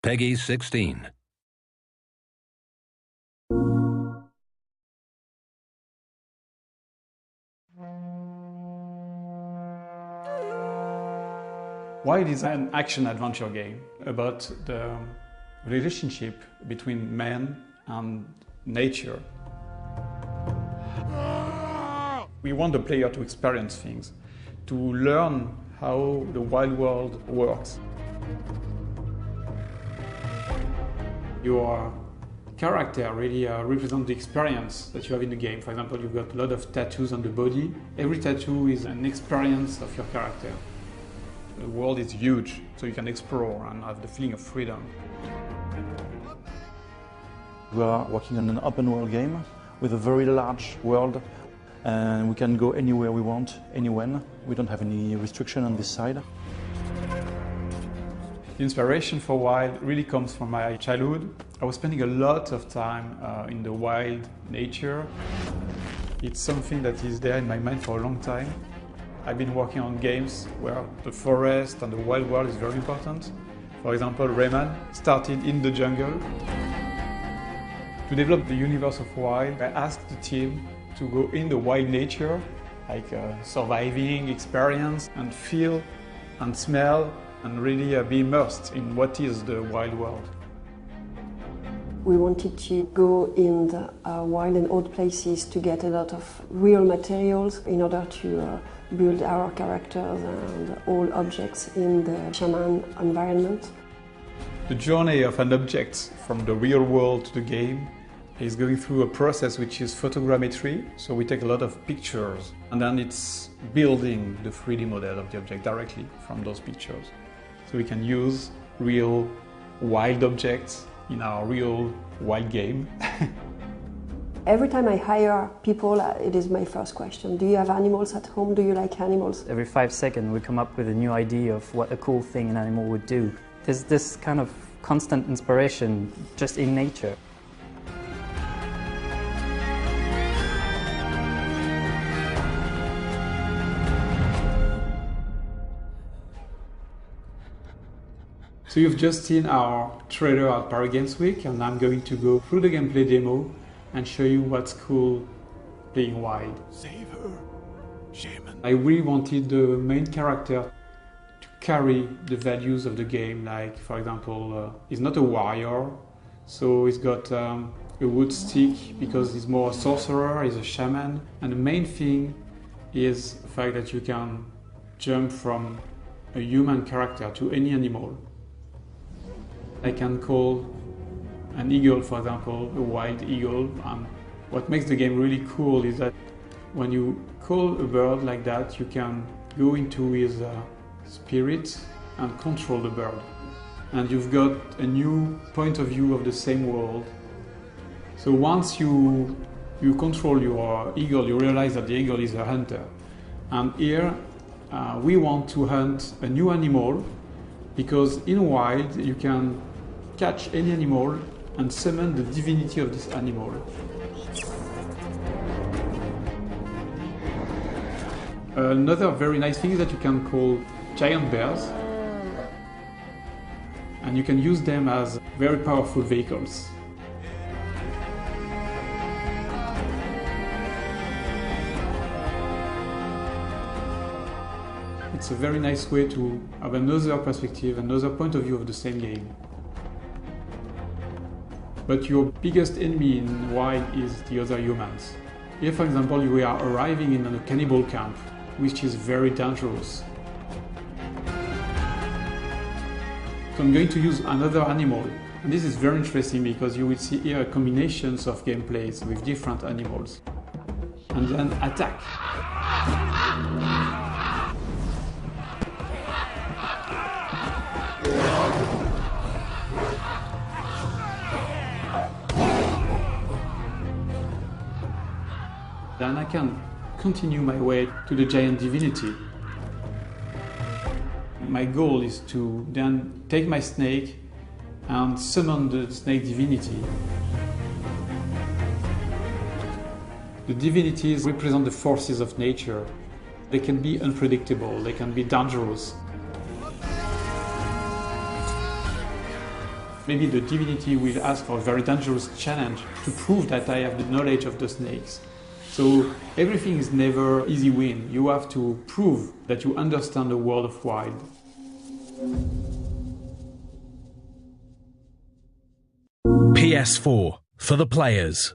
Peggy 16. Wild is an action-adventure game about the relationship between man and nature. We want the player to experience things, to learn how the wild world works. Your character really represents the experience that you have in the game. For example, you've got a lot of tattoos on the body. Every tattoo is an experience of your character. The world is huge, so you can explore and have the feeling of freedom. We are working on an open world game with a very large world, and we can go anywhere we want, anywhen. We don't have any restriction on this side. The inspiration for Wild really comes from my childhood. I was spending a lot of time in the wild nature. It's something that is there in my mind for a long time. I've been working on games where the forest and the wild world is very important. For example, Rayman started in the jungle. To develop the universe of Wild, I asked the team to go in the wild nature, like surviving experience, and feel and smell and really be immersed in what is the wild world. We wanted to go in the wild and old places to get a lot of real materials in order to build our characters and all objects in the shaman environment. The journey of an object from the real world to the game is going through a process which is photogrammetry, so we take a lot of pictures and then it's building the 3D model of the object directly from those pictures. So we can use real wild objects in our real wild game. Every time I hire people, it is my first question. Do you have animals at home? Do you like animals? Every 5 seconds we come up with a new idea of what a cool thing an animal would do. There's this kind of constant inspiration just in nature. So you've just seen our trailer at Paris Games Week, and I'm going to go through the gameplay demo and show you what's cool playing Wild. Save her, shaman. I really wanted the main character to carry the values of the game, like for example, he's not a warrior, so he's got a wood stick because he's more a sorcerer, he's a shaman, and the main thing is the fact that you can jump from a human character to any animal. I can call an eagle, for example, a wild eagle. What makes the game really cool is that when you call a bird like that, you can go into his spirit and control the bird. And you've got a new point of view of the same world. So once you control your eagle, you realize that the eagle is a hunter. And here we want to hunt a new animal, because in Wild you can catch any animal and summon the divinity of this animal. Another very nice thing is that you can call giant bears, and you can use them as very powerful vehicles. It's a very nice way to have another perspective, another point of view of the same game. But your biggest enemy in Wild is the other humans. Here, for example, you are arriving in a cannibal camp, which is very dangerous. So I'm going to use another animal. And this is very interesting because you will see here combinations of gameplays with different animals. And then attack. Then I can continue my way to the giant divinity. My goal is to then take my snake and summon the snake divinity. The divinities represent the forces of nature. They can be unpredictable, they can be dangerous. Maybe the divinity will ask for a very dangerous challenge to prove that I have the knowledge of the snakes. So everything is never easy win. You have to prove that you understand the world of wild. PS4 for the players.